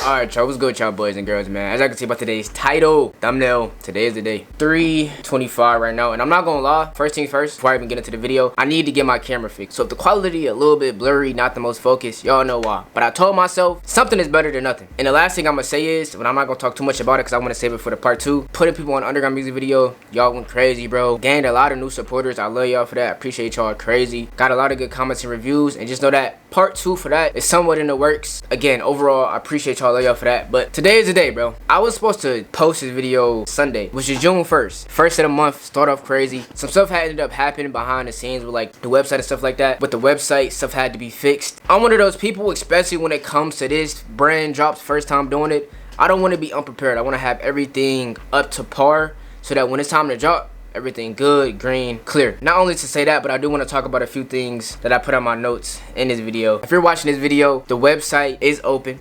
Alright, y'all, what's good, y'all boys and girls, man? As I can see by today's title, thumbnail, today is the day. 3:25 right now, and I'm not gonna lie, first things first, before I even get into the video, I need to get my camera fixed. So if the quality a little bit blurry, not the most focused, y'all know why. But I told myself, something is better than nothing. And the last thing I'm gonna say is, but I'm not gonna talk too much about it because I want to save it for the part 2. Putting people on underground music video, y'all went crazy, bro. Gained a lot of new supporters. I love y'all for that. I appreciate y'all crazy. Got a lot of good comments and reviews, and just know that part 2 for that is somewhat in the works. Again, overall, I appreciate y'all, love y'all for that. But today is the day, bro. I was supposed to post this video Sunday, which is June 1st. First of the month, start off crazy. Some stuff had ended up happening behind the scenes with like the website and stuff like that. With the website, stuff had to be fixed. I'm one of those people, especially when it comes to this brand drops, first time doing it. I don't want to be unprepared. I want to have everything up to par so that when it's time to drop, everything good, green, clear. Not only to say that, but I do want to talk about a few things that I put on my notes in this video. If you're watching this video, the website is open.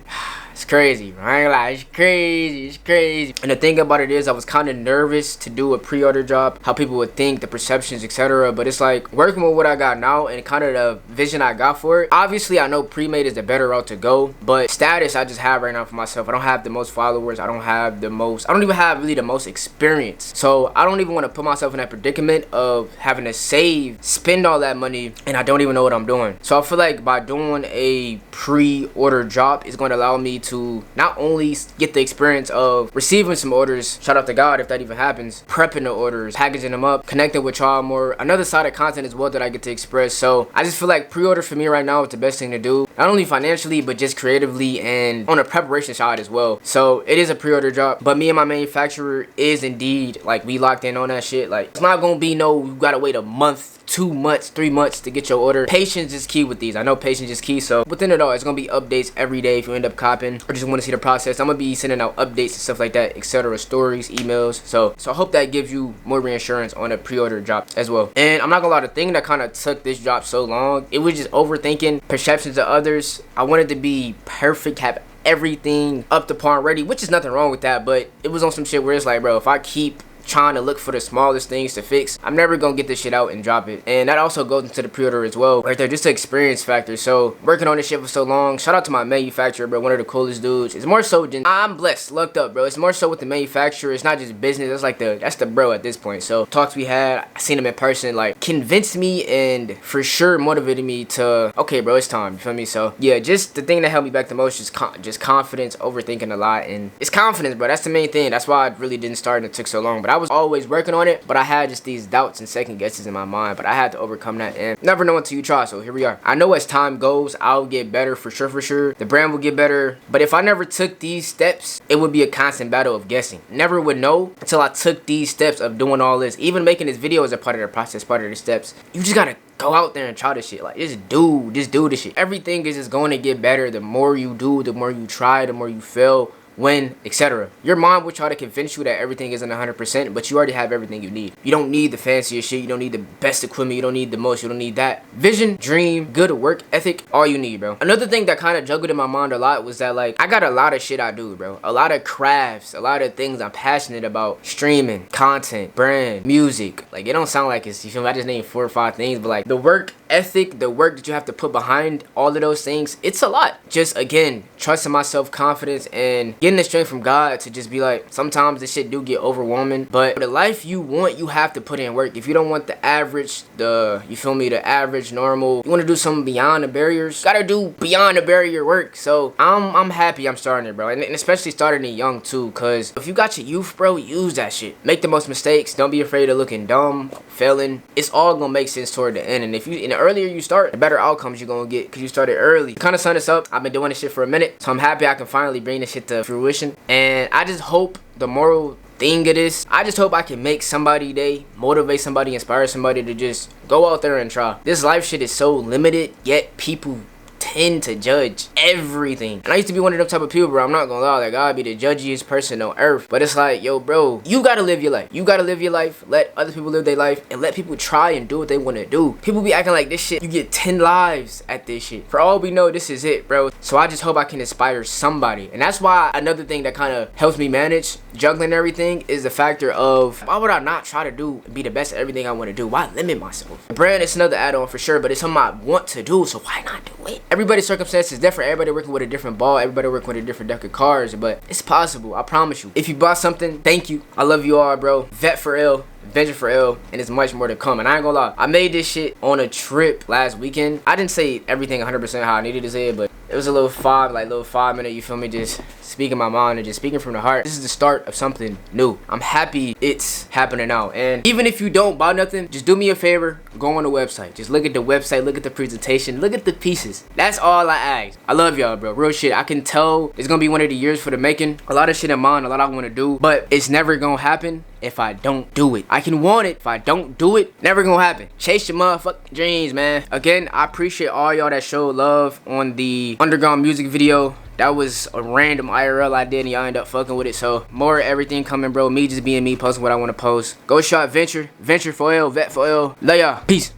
It's crazy, I ain't gonna lie, it's crazy. And the thing about it is, I was kind of nervous to do a pre-order job, how people would think, the perceptions, etc. But it's like, working with what I got now and kind of the vision I got for it, obviously I know pre-made is the better route to go, but status I just have right now for myself. I don't have the most followers, I don't even have really the most experience. So I don't even want to put myself in that predicament of having to spend all that money, and I don't even know what I'm doing. So I feel like by doing a pre-order job is going to allow me to not only get the experience of receiving some orders, shout out to God if that even happens, prepping the orders, packaging them up, connecting with y'all more, another side of content as well that I get to express. So I just feel like pre-order for me right now is the best thing to do, not only financially but just creatively and on a preparation side as well. So it is a pre-order job, but me and my manufacturer is indeed like, we locked in on that shit. Like, it's not gonna be no, you gotta wait a month, 2 months, 3 months to get your order. Patience is key with these. I know patience is key. So within it all, it's gonna be updates every day if you end up copping or just want to see the process. I'm gonna be sending out updates and stuff like that, etc. Stories, emails. So I hope that gives you more reassurance on a pre-order drop as well. And I'm not gonna lie, the thing that kind of took this drop so long, it was just overthinking perceptions of others. I wanted to be perfect, have everything up to par and ready, which is nothing wrong with that, but it was on some shit where it's like, bro, if I keep trying to look for the smallest things to fix, I'm never gonna get this shit out and drop it. And that also goes into the pre-order as well, right there, just the experience factor. So working on this shit for so long, shout out to my manufacturer, bro, one of the coolest dudes. It's more so than, I'm blessed, lucked up, bro. It's more so with the manufacturer. It's not just business. That's like that's the bro at this point. So talks we had, I seen him in person, like convinced me and for sure motivated me to, okay, bro, it's time. You feel me? So yeah, just the thing that held me back the most is just confidence, overthinking a lot, and it's confidence, bro. That's the main thing. That's why I really didn't start and it took so long. But I was always working on it, but I had just these doubts and second guesses in my mind, but I had to overcome that, and never know until you try. So here we are. I know as time goes, I'll get better for sure. The brand will get better, but if I never took these steps, it would be a constant battle of guessing. Never would know until I took these steps of doing all this. Even making this video is a part of the process, part of the steps. You just gotta go out there and try this shit. Like, just do this shit. Everything is just going to get better. The more you do, the more you try, the more you fail, win, etc. Your mind will try to convince you that everything isn't 100%, but you already have everything you need. You don't need the fanciest shit. You don't need the best equipment. You don't need the most. You don't need that. Vision, dream, good work ethic, all you need, bro. Another thing that kind of juggled in my mind a lot was that, like, I got a lot of shit I do, bro. A lot of crafts, a lot of things I'm passionate about. Streaming, content, brand, music. Like, it don't sound like it's, you feel me? I just named 4 or 5 things, but like the work ethic, the work that you have to put behind all of those things, it's a lot. Just, again, trusting my self-confidence and getting the strength from God to just be like, sometimes this shit do get overwhelming, but the life you want, you have to put in work. If you don't want the average, you feel me, the average, normal, you want to do something beyond the barriers, gotta do beyond the barrier work. So I'm happy I'm starting it, bro, and especially starting it young too, because if you got your youth, bro, use that shit. Make the most mistakes. Don't be afraid of looking dumb, failing. It's all gonna make sense toward the end, and if you, and the earlier you start, the better outcomes you're gonna get, because you started early. Kind of sum this up, I've been doing this shit for a minute, so I'm happy I can finally bring this shit to fruition. And I just hope, the moral thing of this, I just hope I can make somebody day, motivate somebody, inspire somebody to just go out there and try. This life shit is so limited, yet people tend to judge everything. And I used to be one of them type of people, bro. I'm not gonna lie, like, I'd be the judgiest person on earth. But it's like, yo, bro, you gotta live your life. You gotta live your life. Let other people live their life, and let people try and do what they want to do. People be acting like this shit, you get 10 lives at this shit. For all we know, this is it, bro. So I just hope I can inspire somebody. And that's why another thing that kind of helps me manage juggling everything is the factor of, why would I not try to do and be the best at everything I want to do? Why limit myself? The brand is another add-on for sure, but it's something I want to do, so why not do it? everybody's circumstances is different. Everybody working with a different ball. Everybody working with a different deck of cards. But it's possible. I promise you. If you bought something, thank you. I love you all, bro. Vet for ill. Venture for ill, and it's much more to come. And I ain't gonna lie, I made this shit on a trip last weekend. I didn't say everything 100% how I needed to say it, but it was a little 5-minute, you feel me, just speaking my mind and just speaking from the heart. This is the start of something new. I'm happy it's happening now. And even if you don't buy nothing, just do me a favor, go on the website. Just look at the website, look at the presentation, look at the pieces. That's all I ask. I love y'all, bro. Real shit. I can tell it's gonna be one of the years for the making. A lot of shit in mind, a lot I want to do, but it's never gonna happen if I don't do it. I can want it. If I don't do it, never gonna happen. Chase your motherfucking dreams, man. Again, I appreciate all y'all that showed love on the Underground music video. That was a random IRL I did and y'all end up fucking with it. So more everything coming, bro. Me just being me, posting what I want to post. Go shop Vnster for oil, vet for oil. Love y'all. Peace.